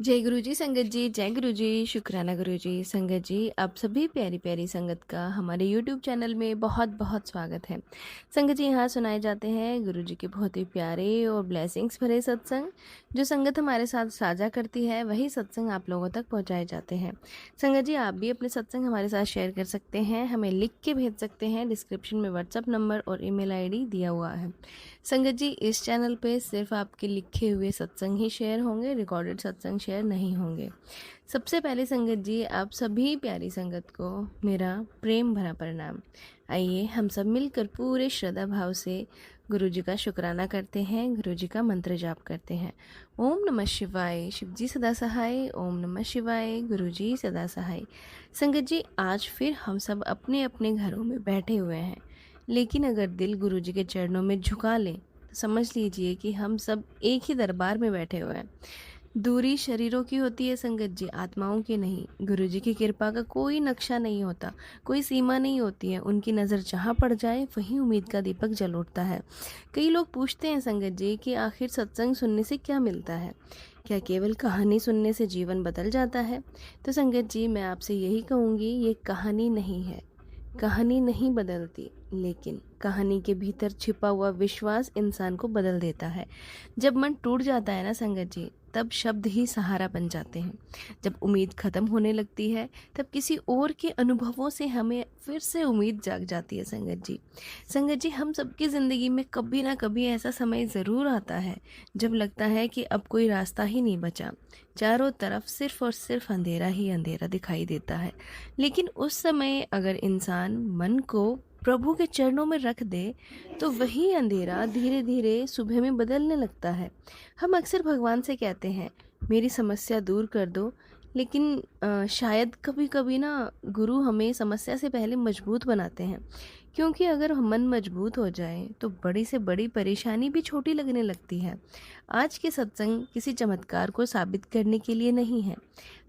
जय गुरु जी संगत जी, जय गुरु जी, शुक्राना गुरु जी। संगत जी, आप सभी प्यारी प्यारी संगत का हमारे यूट्यूब चैनल में बहुत बहुत स्वागत है। संगत जी, यहाँ सुनाए जाते हैं गुरु जी के बहुत ही प्यारे और ब्लेसिंग्स भरे सत्संग। जो संगत हमारे साथ साझा करती है वही सत्संग आप लोगों तक पहुँचाए जाते हैं। संगत जी, आप भी अपने सत्संग हमारे साथ शेयर कर सकते हैं, हमें लिख के भेज सकते हैं। डिस्क्रिप्शन में व्हाट्सअप नंबर और ईमेल आईडी दिया हुआ है। संगत जी, इस चैनल पे सिर्फ आपके लिखे हुए सत्संग ही शेयर होंगे, रिकॉर्डेड सत्संग शेयर नहीं होंगे। सबसे पहले संगत जी, आप सभी प्यारी संगत को मेरा प्रेम भरा प्रणाम। आइए हम सब मिलकर पूरे श्रद्धा भाव से गुरु जी का शुक्राना करते हैं, गुरु जी का मंत्र जाप करते हैं। ओम नमः शिवाय, शिव जी सदा सहाय। ओम नमः शिवाय, गुरु जी सदा सहाय। संगत जी, आज फिर हम सब अपने अपने घरों में बैठे हुए हैं, लेकिन अगर दिल गुरु जी के चरणों में झुका लें तो समझ लीजिए कि हम सब एक ही दरबार में बैठे हुए हैं। दूरी शरीरों की होती है संगत जी, आत्माओं की नहीं। गुरु जी की कृपा का कोई नक्शा नहीं होता, कोई सीमा नहीं होती है। उनकी नज़र जहाँ पड़ जाए वहीं उम्मीद का दीपक जल उठता है। कई लोग पूछते हैं संगत जी कि आखिर सत्संग सुनने से क्या मिलता है? क्या केवल कहानी सुनने से जीवन बदल जाता है? तो संगत जी, मैं आपसे यही कहूँगी, ये कहानी नहीं है। कहानी नहीं बदलती, लेकिन कहानी के भीतर छिपा हुआ विश्वास इंसान को बदल देता है। जब मन टूट जाता है ना संगत जी, तब शब्द ही सहारा बन जाते हैं। जब उम्मीद खत्म होने लगती है, तब किसी और के अनुभवों से हमें फिर से उम्मीद जाग जाती है संगत जी। संगत जी, हम सबकी ज़िंदगी में कभी ना कभी ऐसा समय ज़रूर आता है जब लगता है कि अब कोई रास्ता ही नहीं बचा। चारों तरफ सिर्फ और सिर्फ अंधेरा ही अंधेरा दिखाई देता है। लेकिन उस समय अगर इंसान मन को प्रभु के चरणों में रख दे, तो वही अंधेरा धीरे धीरे सुबह में बदलने लगता है। हम अक्सर भगवान से कहते हैं, मेरी समस्या दूर कर दो, लेकिन शायद कभी कभी ना गुरु हमें समस्या से पहले मजबूत बनाते हैं। क्योंकि अगर मन मजबूत हो जाए तो बड़ी से बड़ी परेशानी भी छोटी लगने लगती है। आज के सत्संग किसी चमत्कार को साबित करने के लिए नहीं है।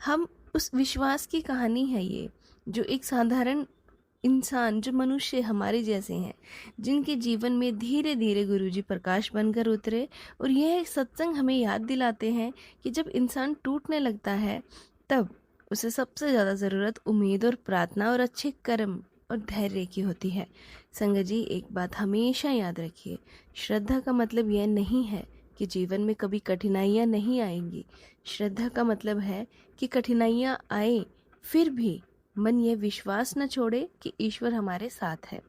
हम उस विश्वास की कहानी है ये, जो एक साधारण इंसान, जो मनुष्य हमारे जैसे हैं, जिनके जीवन में धीरे धीरे गुरुजी प्रकाश बनकर उतरे। और यह सत्संग हमें याद दिलाते हैं कि जब इंसान टूटने लगता है, तब उसे सबसे ज़्यादा ज़रूरत उम्मीद और प्रार्थना और अच्छे कर्म और धैर्य की होती है। संगत जी, एक बात हमेशा याद रखिए, श्रद्धा का मतलब यह नहीं है कि जीवन में कभी कठिनाइयाँ नहीं आएंगी। श्रद्धा का मतलब है कि कठिनाइयाँ आए, फिर भी मन ये विश्वास न छोड़े कि ईश्वर हमारे साथ है।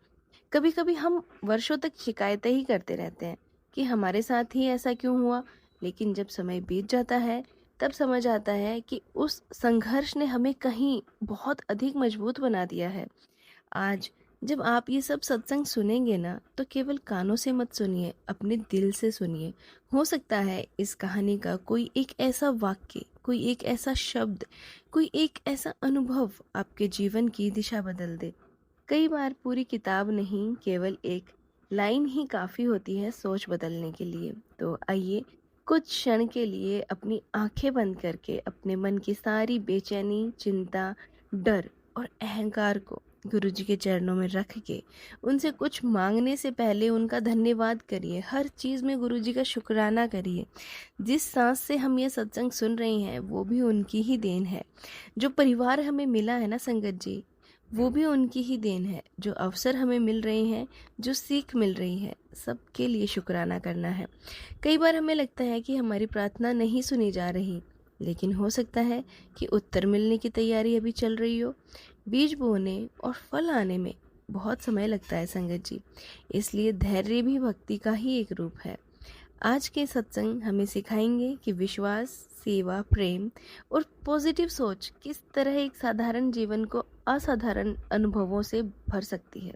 कभी कभी हम वर्षों तक शिकायतें ही करते रहते हैं कि हमारे साथ ही ऐसा क्यों हुआ, लेकिन जब समय बीत जाता है तब समझ आता है कि उस संघर्ष ने हमें कहीं बहुत अधिक मजबूत बना दिया है। आज जब आप ये सब सत्संग सुनेंगे ना, तो केवल कानों से मत सुनिए, अपने दिल से सुनिए। हो सकता है इस कहानी का कोई एक ऐसा वाक्य, कोई एक ऐसा शब्द, कोई एक ऐसा अनुभव आपके जीवन की दिशा बदल दे। कई बार पूरी किताब नहीं, केवल एक लाइन ही काफ़ी होती है सोच बदलने के लिए। तो आइए कुछ क्षण के लिए अपनी आंखें बंद करके अपने मन की सारी बेचैनी, चिंता, डर और अहंकार को गुरु जी के चरणों में रख के उनसे कुछ मांगने से पहले उनका धन्यवाद करिए। हर चीज़ में गुरु जी का शुक्राना करिए। जिस सांस से हम ये सत्संग सुन रहे हैं वो भी उनकी ही देन है। जो परिवार हमें मिला है ना संगत जी, वो भी उनकी ही देन है। जो अवसर हमें मिल रहे हैं, जो सीख मिल रही है, सबके लिए शुक्राना करना है। कई बार हमें लगता है कि हमारी प्रार्थना नहीं सुनी जा रही, लेकिन हो सकता है कि उत्तर मिलने की तैयारी अभी चल रही हो। बीज बोने और फल आने में बहुत समय लगता है संगत जी, इसलिए धैर्य भी भक्ति का ही एक रूप है। आज के सत्संग हमें सिखाएंगे कि विश्वास, सेवा, प्रेम और पॉजिटिव सोच किस तरह एक साधारण जीवन को असाधारण अनुभवों से भर सकती है।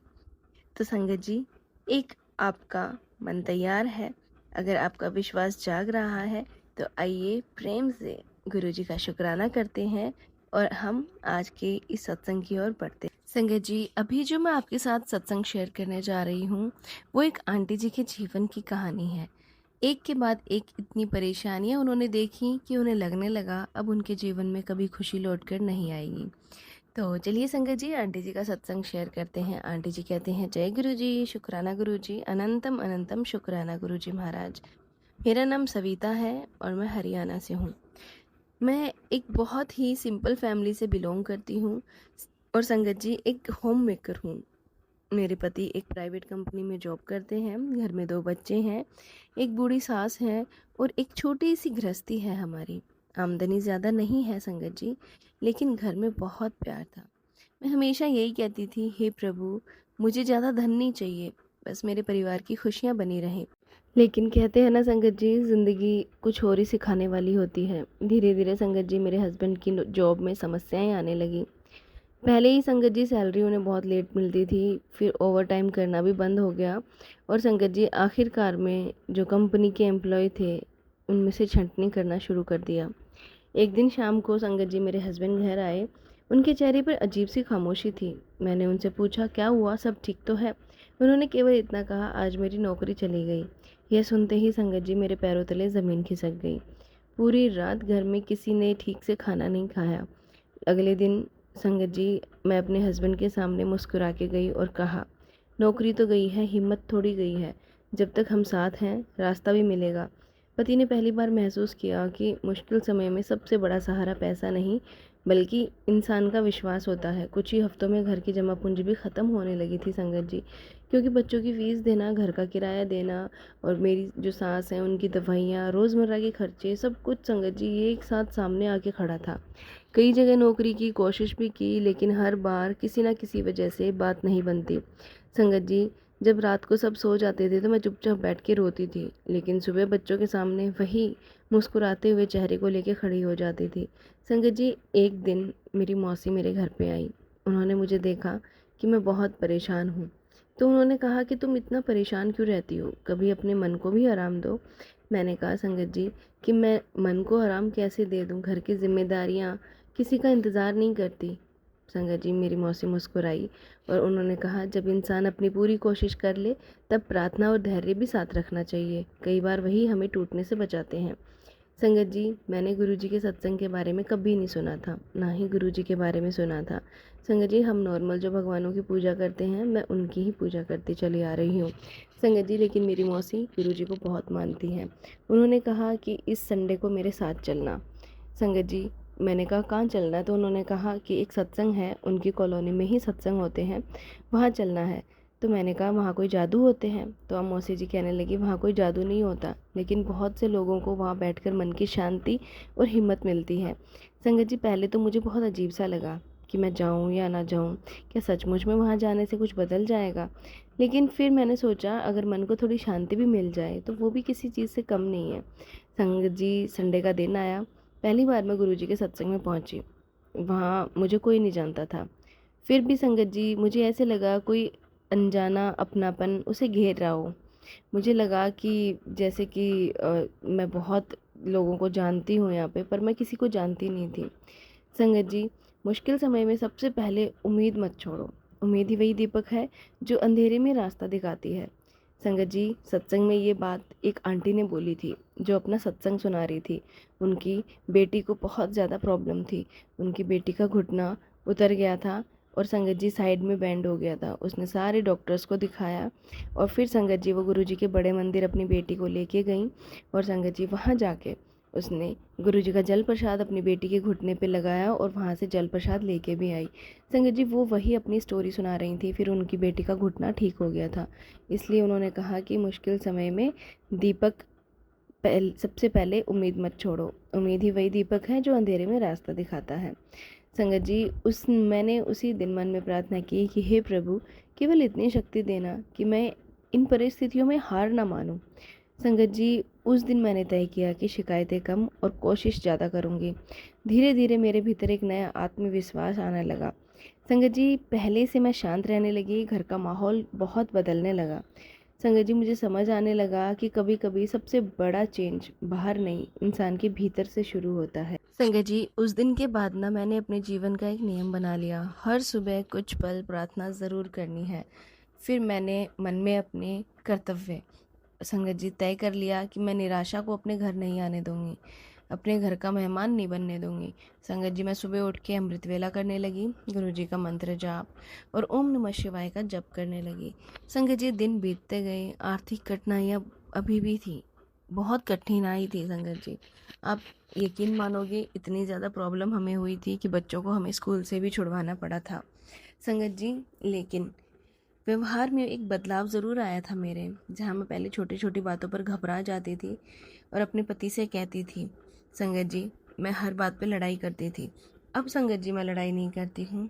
तो संगत जी, एक आपका मन तैयार है? अगर आपका विश्वास जाग रहा है तो आइए प्रेम से गुरु जी का शुक्राना करते हैं और हम आज के इस सत्संग की ओर बढ़ते हैं। संगत जी, अभी जो मैं आपके साथ सत्संग शेयर करने जा रही हूँ, वो एक आंटी जी के जीवन की कहानी है। एक के बाद एक इतनी परेशानियां उन्होंने देखी कि उन्हें लगने लगा अब उनके जीवन में कभी खुशी लौटकर नहीं आएगी। तो चलिए संगत जी, आंटी जी का सत्संग शेयर करते हैं। आंटी जी कहते हैं, जय गुरु जी, शुक्राना गुरु जी, अनंतम अनंतम शुक्राना गुरु जी महाराज। मेरा नाम सविता है और मैं हरियाणा से हूँ। मैं एक बहुत ही सिंपल फैमिली से बिलोंग करती हूँ और संगत जी एक होम मेकर हूँ। मेरे पति एक प्राइवेट कंपनी में जॉब करते हैं, घर में 2 बच्चे हैं, एक बूढ़ी सास है और एक छोटी-सी गृहस्थी है हमारी। आमदनी ज़्यादा नहीं है संगत जी, लेकिन घर में बहुत प्यार था। मैं हमेशा यही कहती थी, हे प्रभु, मुझे ज़्यादा धन नहीं चाहिए, बस मेरे परिवार की खुशियाँ बनी रहें। लेकिन कहते हैं ना संगत जी, ज़िंदगी कुछ और ही सिखाने वाली होती है। धीरे-धीरे संगत जी मेरे हस्बैंड की जॉब में समस्याएँ आने लगी। पहले ही संगत जी सैलरी उन्हें बहुत लेट मिलती थी, फिर ओवरटाइम करना भी बंद हो गया और संगत जी आखिरकार में जो कंपनी के एम्प्लॉय थे, उनमें से छँटनी करना शुरू कर दिया। एक दिन शाम को संगत जी मेरे हस्बैंड घर आए। उनके चेहरे पर अजीब सी खामोशी थी। मैंने उनसे पूछा, क्या हुआ, सब ठीक तो है? उन्होंने केवल इतना कहा, आज मेरी नौकरी चली गई। यह सुनते ही संगत जी मेरे पैरों तले ज़मीन खिसक गई। पूरी रात घर में किसी ने ठीक से खाना नहीं खाया। अगले दिन संगत जी मैं अपने हस्बैंड के सामने मुस्कुरा के गई और कहा, नौकरी तो गई है, हिम्मत थोड़ी गई है। जब तक हम साथ हैं, रास्ता भी मिलेगा। पति ने पहली बार महसूस किया कि मुश्किल समय में सबसे बड़ा सहारा पैसा नहीं, बल्कि इंसान का विश्वास होता है। कुछ ही हफ्तों में घर की जमा पूंजी भी ख़त्म होने लगी थी संगत जी, क्योंकि बच्चों की फ़ीस देना, घर का किराया देना और मेरी जो सास हैं उनकी दवाइयाँ, रोज़मर्रा के खर्चे, सब कुछ संगत जी ये एक साथ सामने आके खड़ा था। कई जगह नौकरी की कोशिश भी की, लेकिन हर बार किसी न किसी वजह से बात नहीं बनती। संगत जी, जब रात को सब सो जाते थे तो मैं चुपचाप बैठ के रोती थी, लेकिन सुबह बच्चों के सामने वही मुस्कुराते हुए चेहरे को लेके खड़ी हो जाती थी। संगत जी, एक दिन मेरी मौसी मेरे घर पे आई। उन्होंने मुझे देखा कि मैं बहुत परेशान हूँ, तो उन्होंने कहा कि तुम इतना परेशान क्यों रहती हो, कभी अपने मन को भी आराम दो। मैंने कहा संगत जी कि मैं मन को आराम कैसे दे दूँ, घर की जिम्मेदारियाँ किसी का इंतज़ार नहीं करती। संगत जी मेरी मौसी मुस्कुराई और उन्होंने कहा, जब इंसान अपनी पूरी कोशिश कर ले तब प्रार्थना और धैर्य भी साथ रखना चाहिए। कई बार वही हमें टूटने से बचाते हैं। संगत जी मैंने गुरुजी के सत्संग के बारे में कभी नहीं सुना था, ना ही गुरुजी के बारे में सुना था। संगत जी हम नॉर्मल जो भगवानों की पूजा करते हैं, मैं उनकी ही पूजा करती चली आ रही हूँ। संगत जी लेकिन मेरी मौसी गुरुजी को बहुत मानती हैं। उन्होंने कहा कि इस संडे को मेरे साथ चलना। संगत जी मैंने कहा कहाँ चलना है? तो उन्होंने कहा कि एक सत्संग है, उनकी कॉलोनी में ही सत्संग होते हैं, वहाँ चलना है। तो मैंने कहा वहाँ कोई जादू होते हैं? तो अब मौसी जी कहने लगी, वहाँ कोई जादू नहीं होता, लेकिन बहुत से लोगों को वहाँ बैठकर मन की शांति और हिम्मत मिलती है। संगत जी पहले तो मुझे बहुत अजीब सा लगा कि मैं जाऊँ या ना जाऊँ, क्या सचमुच में वहाँ जाने से कुछ बदल जाएगा? लेकिन फिर मैंने सोचा अगर मन को थोड़ी शांति भी मिल जाए तो वो भी किसी चीज़ से कम नहीं है। संगत जी संडे का दिन आया, पहली बार मैं गुरुजी के सत्संग में पहुंची। वहाँ मुझे कोई नहीं जानता था। फिर भी संगत जी मुझे ऐसे लगा कोई अनजाना अपनापन उसे घेर रहा हो। मुझे लगा कि जैसे कि मैं बहुत लोगों को जानती हूँ यहाँ पे, पर मैं किसी को जानती नहीं थी। संगत जी मुश्किल समय में सबसे पहले उम्मीद मत छोड़ो। उम्मीद ही वही दीपक है जो अंधेरे में रास्ता दिखाती है। संगत जी सत्संग में ये बात एक आंटी ने बोली थी जो अपना सत्संग सुना रही थी। उनकी बेटी को बहुत ज़्यादा प्रॉब्लम थी। उनकी बेटी का घुटना उतर गया था और संगत जी साइड में बैंड हो गया था। उसने सारे डॉक्टर्स को दिखाया और फिर संगत जी वो गुरुजी के बड़े मंदिर अपनी बेटी को लेके गई और संगत जी वहाँ जाके उसने गुरुजी का जल प्रसाद अपनी बेटी के घुटने पे लगाया और वहाँ से जल प्रसाद लेके भी आई। संगत जी वो वही अपनी स्टोरी सुना रही थी, फिर उनकी बेटी का घुटना ठीक हो गया था। इसलिए उन्होंने कहा कि मुश्किल समय में दीपक सबसे पहले उम्मीद मत छोड़ो। उम्मीद ही वही दीपक है जो अंधेरे में रास्ता दिखाता है। संगत जी मैंने उसी दिन मन में प्रार्थना की कि हे प्रभु, केवल इतनी शक्ति देना कि मैं इन परिस्थितियों में हार ना मानूं। संगत जी उस दिन मैंने तय किया कि शिकायतें कम और कोशिश ज़्यादा करूँगी। धीरे धीरे मेरे भीतर एक नया आत्मविश्वास आने लगा। संगत जी पहले से मैं शांत रहने लगी, घर का माहौल बहुत बदलने लगा। संगत जी मुझे समझ आने लगा कि कभी कभी सबसे बड़ा चेंज बाहर नहीं, इंसान के भीतर से शुरू होता है। संगत जी उस दिन के बाद ना मैंने अपने जीवन का एक नियम बना लिया, हर सुबह कुछ पल प्रार्थना ज़रूर करनी है। फिर मैंने मन में अपने कर्तव्य संगत जी तय कर लिया कि मैं निराशा को अपने घर नहीं आने दूंगी, अपने घर का मेहमान नहीं बनने दूंगी। संगत जी मैं सुबह उठ के अमृत वेला करने लगी, गुरु जी का मंत्र जाप और ओम नमः शिवाय का जप करने लगी। संगत जी दिन बीतते गए, आर्थिक कठिनाइयाँ अभी भी थी, बहुत कठिनाई थी संगत जी। आप यकीन मानोगे, इतनी ज़्यादा प्रॉब्लम हमें हुई थी कि बच्चों को हमें स्कूल से भी छुड़वाना पड़ा था संगत जी। लेकिन व्यवहार में एक बदलाव ज़रूर आया था मेरे, जहाँ मैं पहले छोटी छोटी बातों पर घबरा जाती थी और अपने पति से कहती थी संगत जी, मैं हर बात पे लड़ाई करती थी। अब संगत जी मैं लड़ाई नहीं करती हूँ।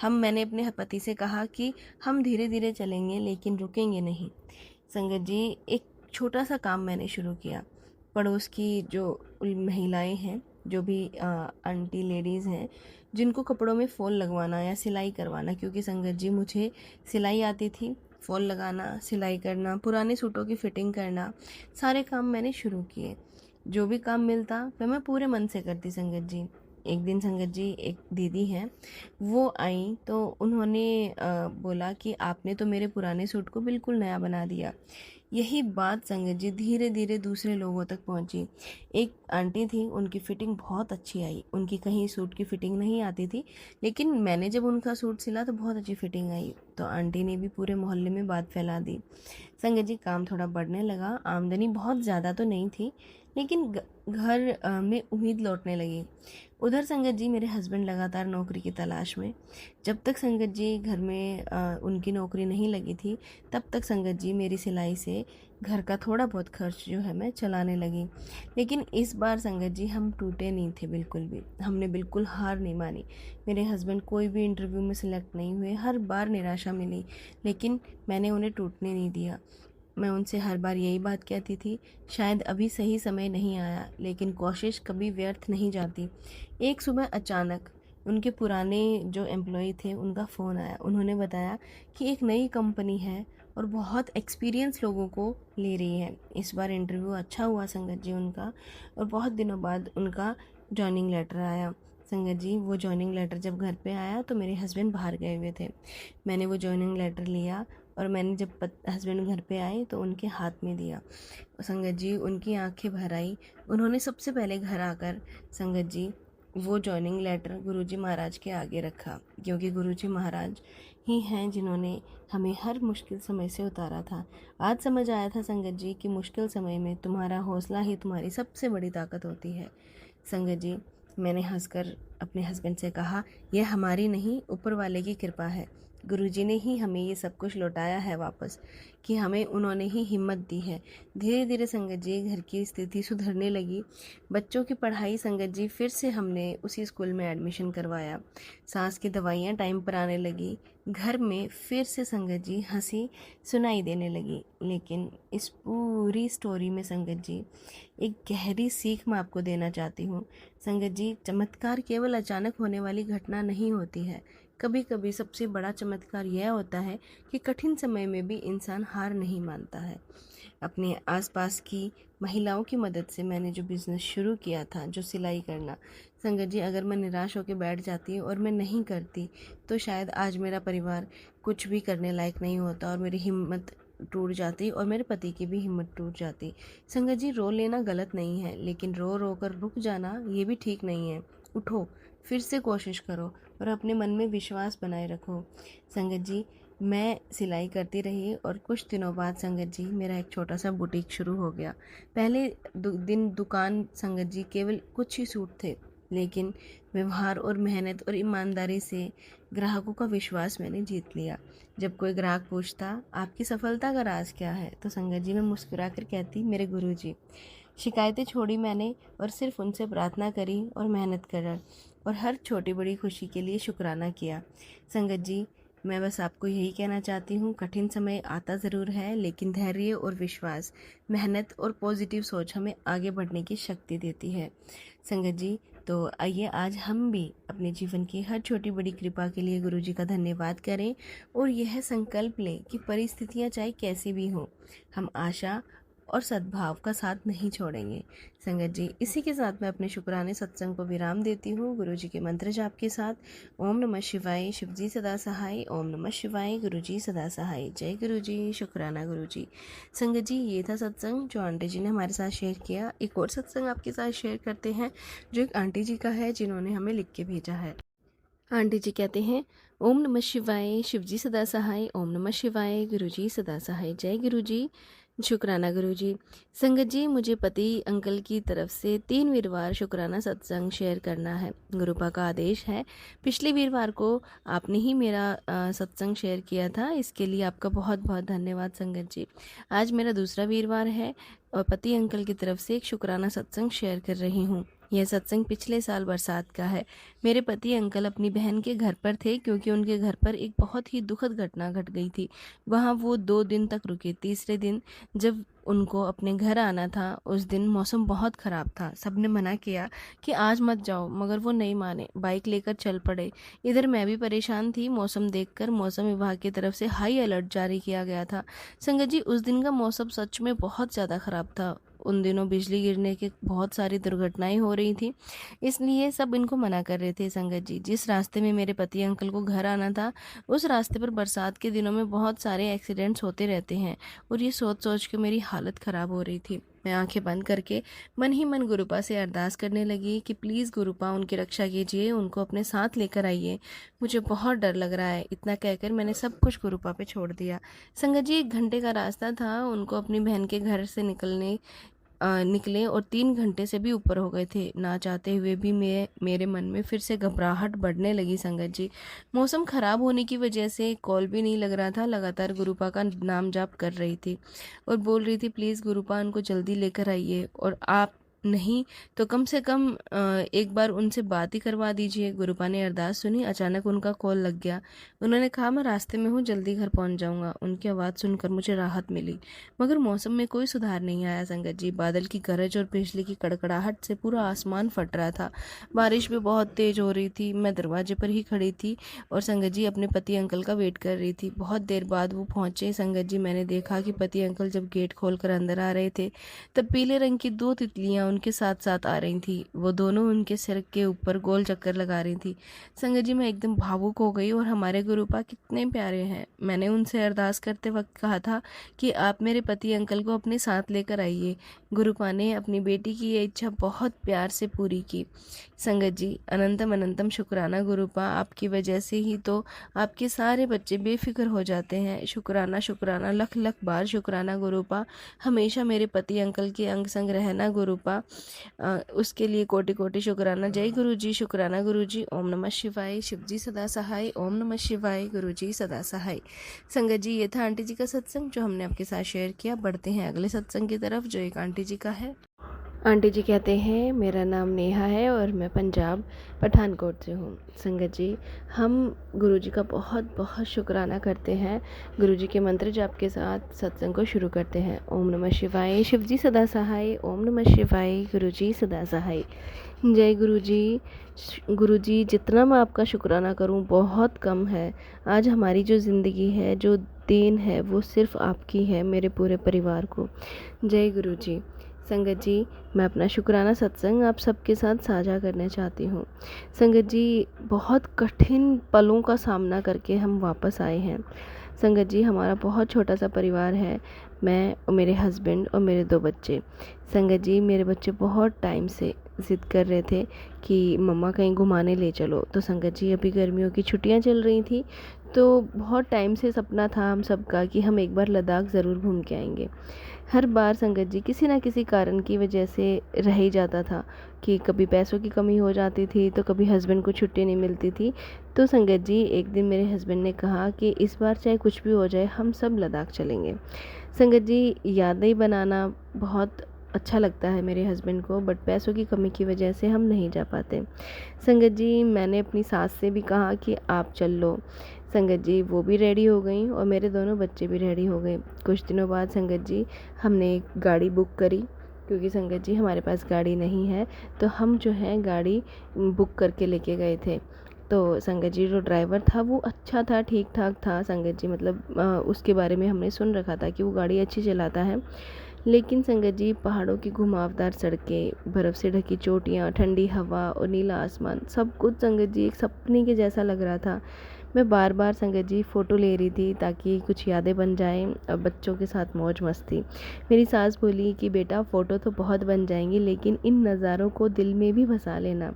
मैंने अपने पति से कहा कि हम धीरे धीरे चलेंगे लेकिन रुकेंगे नहीं। संगत जी, एक छोटा सा काम मैंने शुरू किया। पड़ोस की जो महिलाएं हैं, जो भी आंटी लेडीज़ हैं, जिनको कपड़ों में फ़ॉल लगवाना या सिलाई करवाना, क्योंकि संगत जी मुझे सिलाई आती थी, फ़ॉल लगाना, सिलाई करना, पुराने सूटों की फ़िटिंग करना, सारे काम मैंने शुरू किए। जो भी काम मिलता वह मैं पूरे मन से करती संगत जी। एक दिन संगत जी, एक दीदी हैं, वो आई तो उन्होंने बोला कि आपने तो मेरे पुराने सूट को बिल्कुल नया बना दिया। यही बात संगत जी धीरे धीरे दूसरे लोगों तक पहुंची। एक आंटी थी, उनकी फ़िटिंग बहुत अच्छी आई। उनकी कहीं सूट की फ़िटिंग नहीं आती थी, लेकिन मैंने जब उनका सूट सिला तो बहुत अच्छी फ़िटिंग आई। तो आंटी ने भी पूरे मोहल्ले में बात फैला दी। संगत जी काम थोड़ा बढ़ने लगा, आमदनी बहुत ज़्यादा तो नहीं थी, लेकिन घर में उम्मीद लौटने लगी। उधर संगत जी मेरे हस्बैंड लगातार नौकरी की तलाश में। जब तक संगत जी घर में उनकी नौकरी नहीं लगी थी, तब तक संगत जी मेरी सिलाई से घर का थोड़ा बहुत खर्च जो है मैं चलाने लगी। लेकिन इस बार संगत जी हम टूटे नहीं थे बिल्कुल भी। हमने बिल्कुल हार नहीं मानी। मेरे हस्बैंड कोई भी इंटरव्यू में सिलेक्ट नहीं हुए, हर बार निराशा मिली, लेकिन मैंने उन्हें टूटने नहीं दिया। मैं उनसे हर बार यही बात कहती थी, शायद अभी सही समय नहीं आया, लेकिन कोशिश कभी व्यर्थ नहीं जाती। एक सुबह अचानक उनके पुराने जो एम्प्लॉय थे, उनका फ़ोन आया। उन्होंने बताया कि एक नई कंपनी है और बहुत एक्सपीरियंस लोगों को ले रही है। इस बार इंटरव्यू अच्छा हुआ संगत जी उनका, और बहुत दिनों बाद उनका जॉइनिंग लेटर आया। संगत जी वो जॉइनिंग लेटर जब घर पे आया तो मेरे हस्बैंड बाहर गए हुए थे। मैंने वो जॉइनिंग लेटर लिया और मैंने जब हस्बैंड घर पे आए तो उनके हाथ में दिया। संगत जी उनकी आंखें भर आई। उन्होंने सबसे पहले घर आकर संगत जी वो जॉइनिंग लेटर गुरुजी महाराज के आगे रखा, क्योंकि गुरुजी महाराज ही हैं जिन्होंने हमें हर मुश्किल समय से उतारा था। आज समझ आया था संगत जी कि मुश्किल समय में तुम्हारा हौसला ही तुम्हारी सबसे बड़ी ताकत होती है। संगत जी मैंने हंसकर अपने हस्बैंड से कहा, यह हमारी नहीं, ऊपर वाले की कृपा है। गुरुजी ने ही हमें ये सब कुछ लौटाया है वापस, कि हमें उन्होंने ही हिम्मत दी है। धीरे धीरे संगत जी घर की स्थिति सुधरने लगी। बच्चों की पढ़ाई संगत जी फिर से हमने उसी स्कूल में एडमिशन करवाया। सांस की दवाइयाँ टाइम पर आने लगी। घर में फिर से संगत जी हंसी सुनाई देने लगी। लेकिन इस पूरी स्टोरी में संगत जी एक गहरी सीख मैं आपको देना चाहती हूँ। संगत जी, चमत्कार केवल अचानक होने वाली घटना नहीं होती है। कभी कभी सबसे बड़ा चमत्कार यह होता है कि कठिन समय में भी इंसान हार नहीं मानता है। अपने आसपास की महिलाओं की मदद से मैंने जो बिज़नेस शुरू किया था, जो सिलाई करना, संगत जी अगर मैं निराश होकर बैठ जाती और मैं नहीं करती तो शायद आज मेरा परिवार कुछ भी करने लायक नहीं होता और मेरी हिम्मत टूट जाती और मेरे पति की भी हिम्मत टूट जाती। संगत जी रो लेना गलत नहीं है, लेकिन रो रो कर रुक जाना ये भी ठीक नहीं है। उठो, फिर से कोशिश करो और अपने मन में विश्वास बनाए रखो। संगत जी मैं सिलाई करती रही और कुछ दिनों बाद संगत जी मेरा एक छोटा सा बुटीक शुरू हो गया। पहले दिन दुकान संगत जी केवल कुछ ही सूट थे, लेकिन व्यवहार और मेहनत और ईमानदारी से ग्राहकों का विश्वास मैंने जीत लिया। जब कोई ग्राहक पूछता आपकी सफलता का राज क्या है, तो संगत जी मैं मुस्कुरा कर कहती, मेरे गुरुजी। शिकायतें छोड़ी मैंने और सिर्फ उनसे प्रार्थना करी और मेहनत करा और हर छोटी बड़ी खुशी के लिए शुक्राना किया। संगत जी मैं बस आपको यही कहना चाहती हूँ, कठिन समय आता ज़रूर है, लेकिन धैर्य और विश्वास, मेहनत और पॉजिटिव सोच हमें आगे बढ़ने की शक्ति देती है। संगत जी तो आइए आज हम भी अपने जीवन की हर छोटी बड़ी कृपा के लिए गुरुजी का धन्यवाद करें और यह संकल्प लें कि परिस्थितियाँ चाहे कैसी भी हों, हम आशा और सद्भाव का साथ नहीं छोड़ेंगे। संगत जी इसी के साथ मैं अपने शुक्राने सत्संग को विराम देती हूँ गुरुजी के मंत्र जाप के साथ। ओम नमः शिवाय, शिवजी सदा सहाय। ओम नमः शिवाय, गुरुजी सदा सहाय। जय गुरुजी, शुक्राना गुरुजी। संगत जी ये था सत्संग जो आंटी जी ने हमारे साथ शेयर किया। एक और सत्संग आपके साथ शेयर करते हैं जो एक आंटी जी का है, जिन्होंने हमें लिख के भेजा है। आंटी जी कहते हैं, ओम नमः शिवाय, शिवजी सदा सहाय। ओम नमः शिवाय, गुरुजी सदा सहाय। जय गुरुजी। शुक्राना गुरुजी। संगत जी, मुझे पति अंकल की तरफ से 3 वीरवार शुक्राना सत्संग शेयर करना है। गुरुपा का आदेश है। पिछले वीरवार को आपने ही मेरा सत्संग शेयर किया था, इसके लिए आपका बहुत बहुत धन्यवाद संगत जी। आज मेरा दूसरा वीरवार है और पति अंकल की तरफ से एक शुक्राना सत्संग शेयर कर रही हूँ। यह सत्संग पिछले साल बरसात का है। मेरे पति अंकल अपनी बहन के घर पर थे क्योंकि उनके घर पर एक बहुत ही दुखद घटना घट गई थी। वहाँ वो 2 दिन तक रुके। तीसरे दिन जब उनको अपने घर आना था, उस दिन मौसम बहुत ख़राब था। सबने मना किया कि आज मत जाओ, मगर वो नहीं माने, बाइक लेकर चल पड़े। इधर मैं भी परेशान थी। मौसम देखकर मौसम विभाग की तरफ से हाई अलर्ट जारी किया गया था। संगत जी, उस दिन का मौसम सच में बहुत ज़्यादा ख़राब था। उन दिनों बिजली गिरने की बहुत सारी दुर्घटनाएं हो रही थी, इसलिए सब इनको मना कर रहे थे। संगत जी, जिस रास्ते में मेरे पति अंकल को घर आना था, उस रास्ते पर बरसात के दिनों में बहुत सारे एक्सीडेंट्स होते रहते हैं और ये सोच सोच के मेरी हालत ख़राब हो रही थी। मैं आंखें बंद करके मन ही मन गुरुपा से अरदास करने लगी कि प्लीज़ गुरुपा उनकी रक्षा कीजिए, उनको अपने साथ लेकर आइए, मुझे बहुत डर लग रहा है। इतना कहकर मैंने सब कुछ गुरुपा पे छोड़ दिया। संगत जी, 1 घंटे का रास्ता था। उनको अपनी बहन के घर से निकले और 3 घंटे से भी ऊपर हो गए थे। ना चाहते हुए भी मेरे मन में फिर से घबराहट बढ़ने लगी संगत जी। मौसम ख़राब होने की वजह से कॉल भी नहीं लग रहा था। लगातार गुरुपा का नाम जाप कर रही थी और बोल रही थी, प्लीज़ गुरुपा उनको जल्दी लेकर आइए, और आप नहीं तो कम से कम एक बार उनसे बात ही करवा दीजिए। गुरुपा ने अरदास सुनी। अचानक उनका कॉल लग गया। उन्होंने कहा, मैं रास्ते में हूँ, जल्दी घर पहुँच जाऊँगा। उनकी आवाज़ सुनकर मुझे राहत मिली, मगर मौसम में कोई सुधार नहीं आया संगत जी। बादल की गरज और बिजली की कड़कड़ाहट से पूरा आसमान फट रहा था। बारिश भी बहुत तेज हो रही थी। मैं दरवाजे पर ही खड़ी थी और संगत जी अपने पति अंकल का वेट कर रही थी। बहुत देर बाद वो पहुंचे। संगत जी, मैंने देखा कि पति अंकल जब गेट खोलकर अंदर आ रहे थे, तब पीले रंग की 2 तितलियां उनके साथ साथ आ रही थी। वो दोनों उनके सिर के ऊपर गोल चक्कर लगा रही थी। संगत जी, मैं एकदम भावुक हो गई। और हमारे गुरुपा कितने प्यारे हैं। मैंने उनसे अरदास करते वक्त कहा था कि आप मेरे पति अंकल को अपने साथ लेकर आइए। गुरुपा ने अपनी बेटी की ये इच्छा बहुत प्यार से पूरी की। संगत जी, अनंतम अनंतम शुक्राना गुरुपा, आपकी वजह से ही तो आपके सारे बच्चे बेफिक्र हो जाते हैं। शुक्राना शुक्राना, लख लख बार शुक्राना गुरुपा। हमेशा मेरे पति अंकल के अंग संग रहना गुरुपा, उसके लिए कोटि कोटि शुक्राना। जय गुरु जी। शुक्राना गुरु जी। ओम नमः शिवाय। शिव जी सदा सहाय। ओम नमः शिवाय। गुरु जी सदा सहाय। संगत जी, ये था आंटी जी का सत्संग जो हमने आपके साथ शेयर किया। बढ़ते हैं अगले सत्संग की तरफ, जो एक आंटी जी का है। आंटी जी कहते हैं, मेरा नाम नेहा है और मैं पंजाब पठानकोट से हूँ। संगत जी, हम गुरु जी का बहुत बहुत शुक्राना करते हैं। गुरु जी के मंत्र जाप के साथ सत्संग को शुरू करते हैं। ओम नमः शिवाय। शिव जी सदा सहाय। ओम नमः शिवाय। गुरु जी सदा सहाय। जय गुरु जी। गुरु जी, जितना मैं आपका शुक्राना करूं बहुत कम है। आज हमारी जो ज़िंदगी है, जो देन है, वो सिर्फ़ आपकी है, मेरे पूरे परिवार को। जय गुरु जी। संगत जी, मैं अपना शुक्राना सत्संग आप सबके साथ साझा करना चाहती हूँ। संगत जी, बहुत कठिन पलों का सामना करके हम वापस आए हैं। संगत जी, हमारा बहुत छोटा सा परिवार है। मैं और मेरे हस्बैंड और मेरे 2 बच्चे। संगत जी, मेरे बच्चे बहुत टाइम से ज़िद कर रहे थे कि मम्मा कहीं घुमाने ले चलो। तो संगत जी, अभी गर्मियों की छुट्टियां चल रही थी, तो बहुत टाइम से सपना था हम सबका कि हम एक बार लद्दाख ज़रूर घूम के आएंगे। हर बार संगत जी किसी ना किसी कारण की वजह से रह ही जाता था, कि कभी पैसों की कमी हो जाती थी, तो कभी हस्बैंड को छुट्टी नहीं मिलती थी। तो संगत जी, एक दिन मेरे हस्बैंड ने कहा कि इस बार चाहे कुछ भी हो जाए, हम सब लद्दाख चलेंगे। संगत जी, यादें बनाना बहुत अच्छा लगता है मेरे हस्बैंड को, बट पैसों की कमी की वजह से हम नहीं जा पाते। संगत जी, मैंने अपनी सास से भी कहा कि आप चल लो। संगत जी, वो भी रेडी हो गई और मेरे दोनों बच्चे भी रेडी हो गए। कुछ दिनों बाद संगत जी, हमने एक गाड़ी बुक करी, क्योंकि संगत जी हमारे पास गाड़ी नहीं है, तो हम जो है गाड़ी बुक करके लेके गए थे। तो संगत जी, जो ड्राइवर था वो अच्छा था, ठीक ठाक था। संगत जी, मतलब उसके बारे में हमने सुन रखा था कि वो गाड़ी अच्छी चलाता है। लेकिन संगत जी, पहाड़ों की घुमावदार सड़कें, बर्फ़ से ढकी चोटियाँ, ठंडी हवा और नीला आसमान, सब कुछ संगत जी एक सपने के जैसा लग रहा था। मैं बार बार संगत जी फ़ोटो ले रही थी ताकि कुछ यादें बन जाएं और बच्चों के साथ मौज मस्ती। मेरी सास बोली कि बेटा, फ़ोटो तो बहुत बन जाएंगी, लेकिन इन नज़ारों को दिल में भी बसा लेना।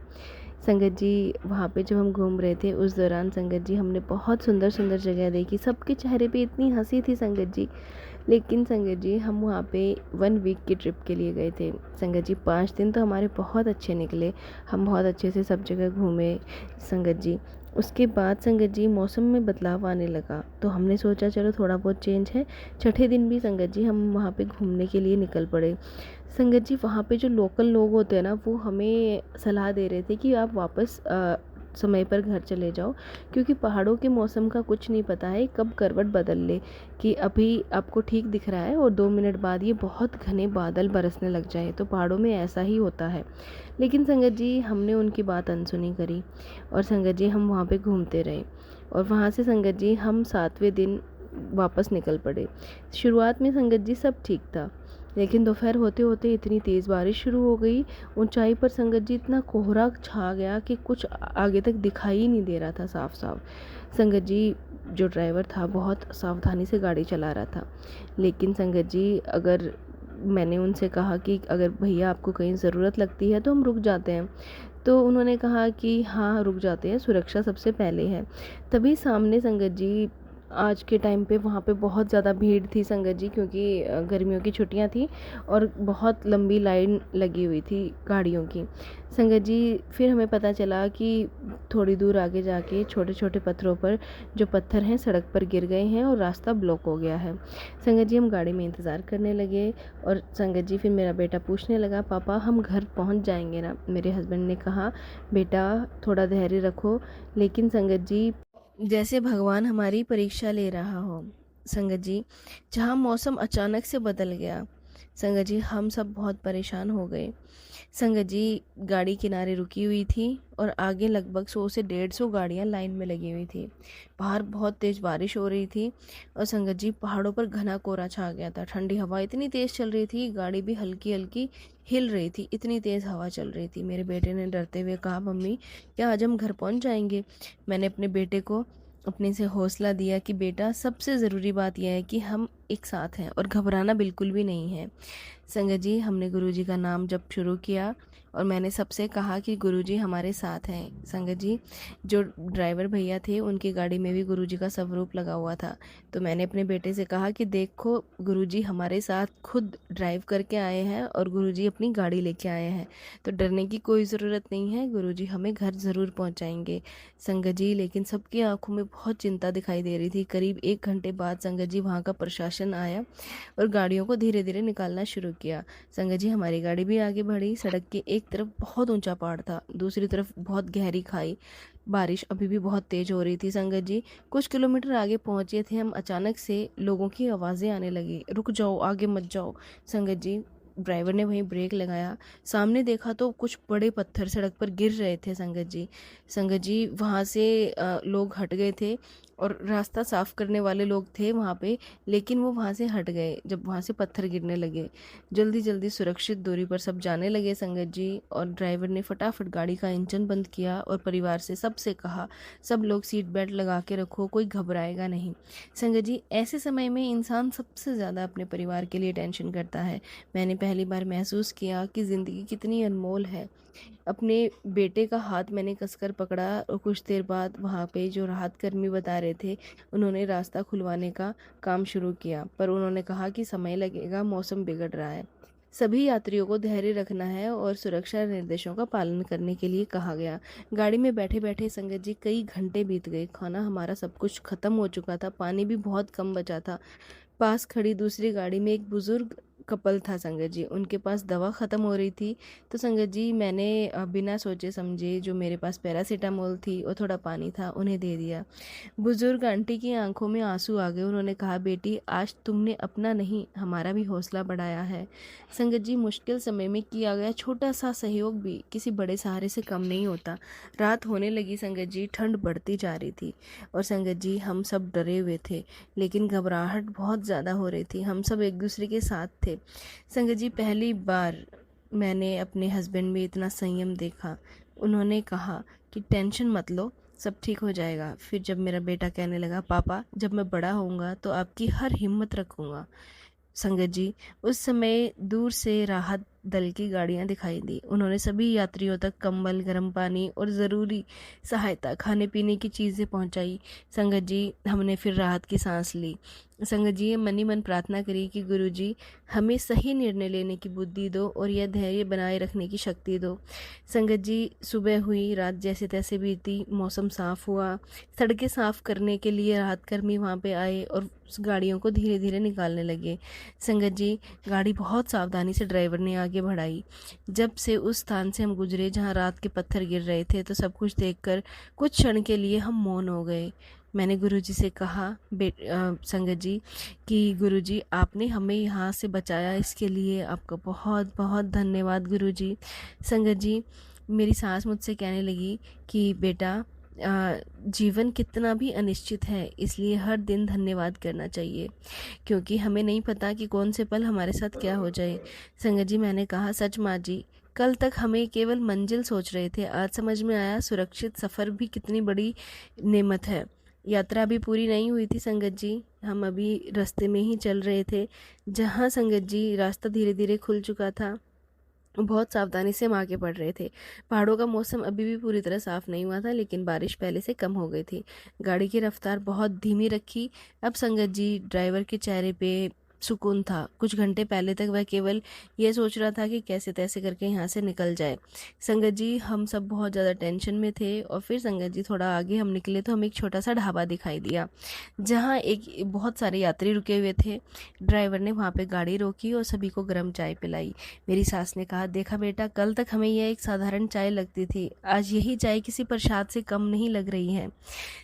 संगत जी, वहाँ पे जब हम घूम रहे थे, उस दौरान संगत जी हमने बहुत सुंदर सुंदर जगह देखी। सबके चेहरे पे इतनी हंसी थी संगत जी। लेकिन संगत जी हम वहाँ पे 1 वीक की ट्रिप के लिए गए थे। संगत जी 5 दिन तो हमारे बहुत अच्छे निकले। हम बहुत अच्छे से सब जगह घूमे संगत जी। उसके बाद संगत जी मौसम में बदलाव आने लगा, तो हमने सोचा चलो थोड़ा बहुत चेंज है। छठे दिन भी संगत जी हम वहाँ पे घूमने के लिए निकल पड़े। संगत जी वहाँ पे जो लोकल लोग होते हैं ना, वो हमें सलाह दे रहे थे कि आप वापस समय पर घर चले जाओ, क्योंकि पहाड़ों के मौसम का कुछ नहीं पता है कब करवट बदल ले, कि अभी आपको ठीक दिख रहा है और 2 मिनट बाद ये बहुत घने बादल बरसने लग जाए। तो पहाड़ों में ऐसा ही होता है। लेकिन संगत जी हमने उनकी बात अनसुनी करी और संगत जी हम वहाँ पे घूमते रहे। और वहाँ से संगत जी हम 7वें दिन वापस निकल पड़े। शुरुआत में संगत जी सब ठीक था, लेकिन दोपहर होते होते इतनी तेज़ बारिश शुरू हो गई। ऊंचाई पर संगत जी इतना कोहरा छा गया कि कुछ आगे तक दिखाई ही नहीं दे रहा था साफ साफ। संगत जी जो ड्राइवर था बहुत सावधानी से गाड़ी चला रहा था। लेकिन संगत जी अगर मैंने उनसे कहा कि अगर भैया आपको कहीं ज़रूरत लगती है तो हम रुक जाते हैं, तो उन्होंने कहा कि हाँ रुक जाते हैं, सुरक्षा सबसे पहले है। तभी सामने संगत जी आज के टाइम पे वहाँ पे बहुत ज़्यादा भीड़ थी संगत जी, क्योंकि गर्मियों की छुट्टियाँ थी और बहुत लंबी लाइन लगी हुई थी गाड़ियों की। संगत जी फिर हमें पता चला कि थोड़ी दूर आगे जाके छोटे छोटे पत्थरों पर जो पत्थर हैं सड़क पर गिर गए हैं और रास्ता ब्लॉक हो गया है। संगत जी हम गाड़ी में इंतज़ार करने लगे और संगत जी फिर मेरा बेटा पूछने लगा, पापा हम घर पहुंच जाएंगे ना? मेरे हस्बैंड ने कहा बेटा थोड़ा धैर्य रखो। लेकिन संगत जी जैसे भगवान हमारी परीक्षा ले रहा हो। संगत जी जहाँ मौसम अचानक से बदल गया, संगत जी हम सब बहुत परेशान हो गए। संगत जी गाड़ी किनारे रुकी हुई थी और आगे लगभग 100 से 150 गाड़ियां लाइन में लगी हुई थी। बाहर बहुत तेज़ बारिश हो रही थी और संगत जी पहाड़ों पर घना कोहरा छा गया था। ठंडी हवा इतनी तेज़ चल रही थी, गाड़ी भी हल्की हल्की हिल रही थी, इतनी तेज़ हवा चल रही थी। मेरे बेटे ने डरते हुए कहा, मम्मी क्या आज हम घर पहुंच जाएंगे? मैंने अपने बेटे को अपने से हौसला दिया कि बेटा सबसे ज़रूरी बात यह है कि हम एक साथ हैं और घबराना बिल्कुल भी नहीं है। संगत जी हमने गुरुजी का नाम जप शुरू किया और मैंने सबसे कहा कि गुरुजी हमारे साथ हैं। संगत जी जो ड्राइवर भैया थे उनकी गाड़ी में भी गुरुजी का स्वरूप लगा हुआ था। तो मैंने अपने बेटे से कहा कि देखो गुरुजी हमारे साथ खुद ड्राइव करके आए हैं और गुरुजी अपनी गाड़ी लेके आए हैं, तो डरने की कोई ज़रूरत नहीं है, गुरुजी हमें घर ज़रूर पहुंचाएंगे। संगत जी लेकिन सबकी आंखों में बहुत चिंता दिखाई दे रही थी। करीब 1 घंटे बाद संगत जी वहाँ का प्रशासन आया और गाड़ियों को धीरे धीरे निकालना शुरू किया। संगत जी हमारी गाड़ी भी आगे बढ़ी। सड़क के एक तरफ बहुत ऊंचा पहाड़ था, दूसरी तरफ बहुत गहरी खाई। बारिश अभी भी बहुत तेज हो रही थी। संगत जी कुछ किलोमीटर आगे पहुंचे थे हम, अचानक से लोगों की आवाज़ें आने लगी, रुक जाओ आगे मत जाओ। संगत जी ड्राइवर ने वहीं ब्रेक लगाया, सामने देखा तो कुछ बड़े पत्थर सड़क पर गिर रहे थे। संगत जी वहाँ से लोग हट गए थे और रास्ता साफ करने वाले लोग थे वहाँ पे, लेकिन वो वहाँ से हट गए जब वहाँ से पत्थर गिरने लगे। जल्दी जल्दी सुरक्षित दूरी पर सब जाने लगे संगत जी, और ड्राइवर ने फटाफट गाड़ी का इंजन बंद किया और परिवार से सबसे कहा सब लोग सीट बेल्ट लगा के रखो, कोई घबराएगा नहीं। संगत जी ऐसे समय में इंसान सबसे ज़्यादा अपने परिवार के लिए टेंशन करता है। मैंने पहली बार महसूस किया कि ज़िंदगी कितनी अनमोल है। अपने बेटे का हाथ मैंने कसकर पकड़ा और कुछ देर बाद वहाँ पे जो राहत कर्मी बता रहे थे उन्होंने रास्ता खुलवाने का काम शुरू किया, पर उन्होंने कहा कि समय लगेगा, मौसम बिगड़ रहा है। सभी यात्रियों को धैर्य रखना है और सुरक्षा निर्देशों का पालन करने के लिए कहा गया। गाड़ी में बैठे बैठे संगत जी कई घंटे बीत गए। खाना हमारा सब कुछ खत्म हो चुका था, पानी भी बहुत कम बचा था। पास खड़ी दूसरी गाड़ी में एक बुजुर्ग कपल था संगत जी, उनके पास दवा ख़त्म हो रही थी। तो संगत जी मैंने बिना सोचे समझे जो मेरे पास पैरासीटामोल थी और थोड़ा पानी था उन्हें दे दिया। बुजुर्ग आंटी की आंखों में आंसू आ गए। उन्होंने कहा, बेटी आज तुमने अपना नहीं हमारा भी हौसला बढ़ाया है। संगत जी मुश्किल समय में किया गया छोटा सा सहयोग भी किसी बड़े सहारे से कम नहीं होता। रात होने लगी संगत जी, ठंड बढ़ती जा रही थी और संगत जी हम सब डरे हुए थे, लेकिन घबराहट बहुत ज़्यादा हो रही थी। हम सब एक दूसरे के साथ थे। संगत जी पहली बार मैंने अपने हस्बैंड में इतना संयम देखा। उन्होंने कहा कि टेंशन मत लो, सब ठीक हो जाएगा। फिर जब मेरा बेटा कहने लगा, पापा जब मैं बड़ा होऊंगा तो आपकी हर हिम्मत रखूंगा। संगत जी उस समय दूर से राहत दल की गाड़ियां दिखाई दी। उन्होंने सभी यात्रियों तक कंबल, गर्म पानी और ज़रूरी सहायता, खाने पीने की चीज़ें पहुंचाई। संगत जी, हमने फिर राहत की सांस ली। संगत जी, मन ही मन प्रार्थना करी कि गुरु जी हमें सही निर्णय लेने की बुद्धि दो और यह धैर्य बनाए रखने की शक्ति दो। संगत जी, सुबह हुई, रात जैसे तैसे बीती, मौसम साफ हुआ, सड़कें साफ करने के लिए राहत कर्मी वहाँ पे आए और उस गाड़ियों को धीरे धीरे निकालने लगे। संगत जी, गाड़ी बहुत सावधानी से ड्राइवर ने आगे बढ़ाई। जब से उस स्थान से हम गुजरे जहाँ रात के पत्थर गिर रहे थे, तो सब कुछ देखकर कुछ क्षण के लिए हम मौन हो गए। मैंने गुरुजी से कहा, संगत जी, कि गुरुजी आपने हमें यहाँ से बचाया, इसके लिए आपका बहुत बहुत धन्यवाद गुरुजी। संगत जी, मेरी सास मुझसे कहने लगी कि बेटा, जीवन कितना भी अनिश्चित है, इसलिए हर दिन धन्यवाद करना चाहिए, क्योंकि हमें नहीं पता कि कौन से पल हमारे साथ क्या हो जाए। संगत जी, मैंने कहा, सच माँ जी, कल तक हमें केवल मंजिल सोच रहे थे, आज समझ में आया सुरक्षित सफ़र भी कितनी बड़ी नेमत है। यात्रा अभी पूरी नहीं हुई थी संगत जी, हम अभी रास्ते में ही चल रहे थे। जहाँ संगत जी रास्ता धीरे धीरे खुल चुका था, बहुत सावधानी से हम आगे बढ़ रहे थे। पहाड़ों का मौसम अभी भी पूरी तरह साफ नहीं हुआ था, लेकिन बारिश पहले से कम हो गई थी। गाड़ी की रफ्तार बहुत धीमी रखी। अब संगत जी, ड्राइवर के चेहरे पे सुकून था। कुछ घंटे पहले तक वह केवल ये सोच रहा था कि कैसे तैसे करके यहाँ से निकल जाए। संगत जी, हम सब बहुत ज़्यादा टेंशन में थे। और फिर संगत जी, थोड़ा आगे हम निकले तो हमें एक छोटा सा ढाबा दिखाई दिया, जहाँ एक बहुत सारे यात्री रुके हुए थे। ड्राइवर ने वहाँ पे गाड़ी रोकी और सभी को गर्म चाय पिलाई। मेरी सास ने कहा, देखा बेटा, कल तक हमें यह एक साधारण चाय लगती थी, आज यही चाय किसी प्रसाद से कम नहीं लग रही है।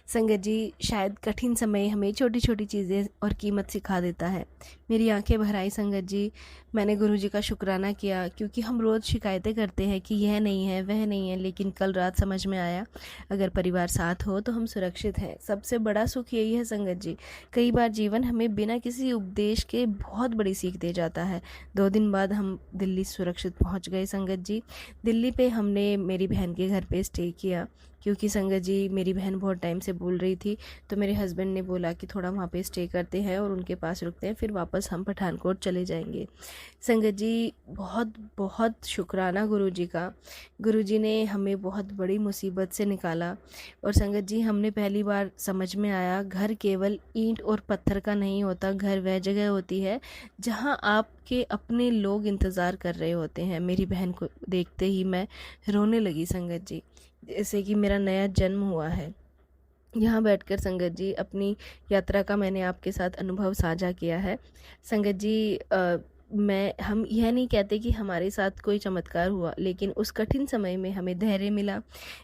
संगत जी, शायद कठिन समय हमें छोटी छोटी चीज़ें और कीमत सिखा देता है। मेरी आंखें भर आई संगत जी। मैंने गुरुजी का शुक्राना किया, क्योंकि हम रोज़ शिकायतें करते हैं कि यह नहीं है, वह नहीं है, लेकिन कल रात समझ में आया, अगर परिवार साथ हो तो हम सुरक्षित हैं। सबसे बड़ा सुख यही है संगत जी। कई बार जीवन हमें बिना किसी उपदेश के बहुत बड़ी सीख दे जाता है। 2 दिन बाद हम दिल्ली सुरक्षित पहुंच गए संगत जी। दिल्ली पे हमने मेरी बहन के घर पे स्टे किया, क्योंकि संगत जी मेरी बहन बहुत टाइम से बोल रही थी, तो मेरे हस्बैंड ने बोला कि थोड़ा वहाँ पे स्टे करते हैं और उनके पास रुकते हैं, फिर वापस हम पठानकोट चले जाएंगे। संगत जी, बहुत बहुत शुक्राना गुरुजी का। गुरुजी ने हमें बहुत बड़ी मुसीबत से निकाला। और संगत जी, हमने पहली बार समझ में आया, घर केवल ईंट और पत्थर का नहीं होता, घर वह जगह होती है जहाँ आपके अपने लोग इंतज़ार कर रहे होते हैं। मेरी बहन को देखते ही मैं रोने लगी संगत जी, जैसे कि मेरा नया जन्म हुआ है। यहाँ बैठकर संगत जी, अपनी यात्रा का मैंने आपके साथ अनुभव साझा किया है। संगत जी, हम यह नहीं कहते कि हमारे साथ कोई चमत्कार हुआ, लेकिन उस कठिन समय में हमें धैर्य मिला,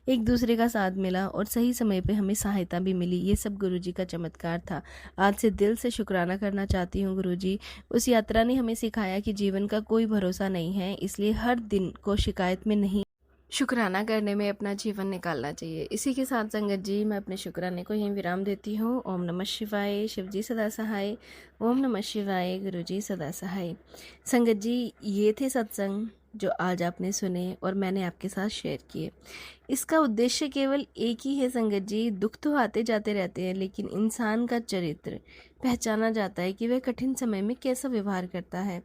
एक दूसरे का साथ मिला और सही समय पे हमें सहायता भी मिली। ये सब गुरुजी का चमत्कार था। आज से दिल से शुक्राना करना चाहती हूँ गुरुजी। उस यात्रा ने हमें सिखाया कि जीवन का कोई भरोसा नहीं है, इसलिए हर दिन को शिकायत में नहीं, शुक्राना करने में अपना जीवन निकालना चाहिए। इसी के साथ संगत जी, मैं अपने शुक्राने को यहीं विराम देती हूँ। ओम नमः शिवाय। शिव जी सदा सहाय। ओम नमः शिवाय। गुरु जी सदा सहाय। संगत जी, ये थे सत्संग जो आज आपने सुने और मैंने आपके साथ शेयर किए। इसका उद्देश्य केवल एक ही है संगत जी। दुख तो आते जाते रहते हैं, लेकिन इंसान का चरित्र पहचाना जाता है कि वह कठिन समय में कैसा व्यवहार करता है।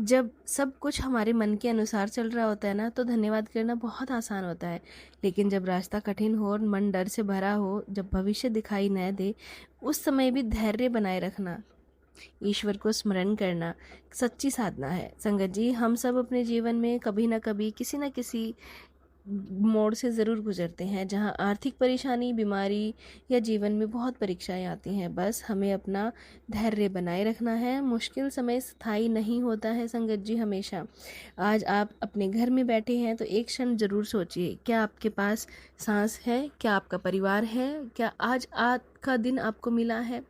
जब सब कुछ हमारे मन के अनुसार चल रहा होता है ना, तो धन्यवाद करना बहुत आसान होता है। लेकिन जब रास्ता कठिन हो और मन डर से भरा हो, जब भविष्य दिखाई न दे, उस समय भी धैर्य बनाए रखना, ईश्वर को स्मरण करना सच्ची साधना है। संगत जी, हम सब अपने जीवन में कभी ना कभी, किसी न किसी मोड़ से ज़रूर गुजरते हैं, जहां आर्थिक परेशानी, बीमारी या जीवन में बहुत परीक्षाएं आती हैं। बस हमें अपना धैर्य बनाए रखना है। मुश्किल समय स्थायी नहीं होता है संगत जी, हमेशा। आज आप अपने घर में बैठे हैं तो एक क्षण ज़रूर सोचिए, क्या आपके पास सांस है, क्या आपका परिवार है, क्या आज का दिन आपको मिला है?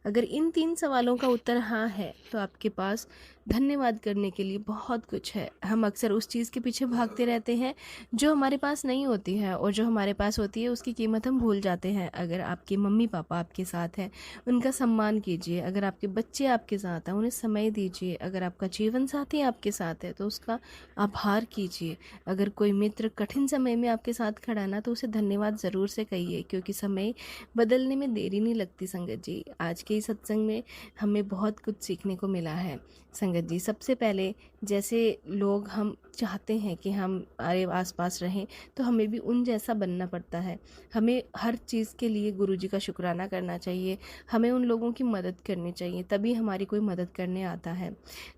अगर इन 3 सवालों का उत्तर हाँ है, तो आपके पास धन्यवाद करने के लिए बहुत कुछ है। हम अक्सर उस चीज़ के पीछे भागते रहते हैं जो हमारे पास नहीं होती है, और जो हमारे पास होती है उसकी कीमत हम भूल जाते हैं। अगर आपके मम्मी पापा आपके साथ हैं, उनका सम्मान कीजिए। अगर आपके बच्चे आपके साथ हैं, उन्हें समय दीजिए। अगर आपका जीवन साथी आपके साथ है, तो उसका आभार कीजिए। अगर कोई मित्र कठिन समय में आपके साथ खड़ा ना, तो उसे धन्यवाद ज़रूर से कहिए, क्योंकि समय बदलने में देरी नहीं लगती संगत जी। आज के इस सत्संग में हमें बहुत कुछ सीखने को मिला है संगत संगत जी, सबसे पहले जैसे लोग हम चाहते हैं कि हम हमारे आस-पास रहें, तो हमें भी उन जैसा बनना पड़ता है। हमें हर चीज़ के लिए गुरुजी का शुक्राना करना चाहिए, हमें उन लोगों की मदद करनी चाहिए, तभी हमारी कोई मदद करने आता है।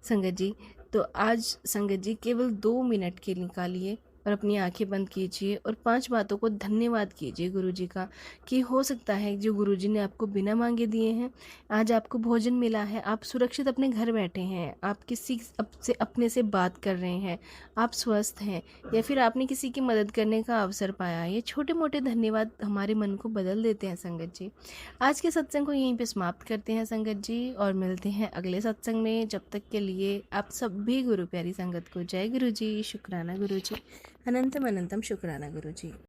संगत जी, तो आज संगत जी केवल 2 मिनट के निकालिए और अपनी आंखें बंद कीजिए और 5 बातों को धन्यवाद कीजिए गुरुजी का, कि हो सकता है जो गुरुजी ने आपको बिना मांगे दिए हैं, आज आपको भोजन मिला है, आप सुरक्षित अपने घर बैठे हैं, आप किसी से अपने से बात कर रहे हैं, आप स्वस्थ हैं, या फिर आपने किसी की मदद करने का अवसर पाया। ये छोटे मोटे धन्यवाद हमारे मन को बदल देते हैं संगत जी। आज के सत्संग को यहीं पे समाप्त करते हैं संगत जी, और मिलते हैं अगले सत्संग में। जब तक के लिए आप सभी गुरु प्यारी संगत को जय गुरु जी, शुक्राना गुरु जी, अनंतम अनंतम शुक्राना गुरु जी।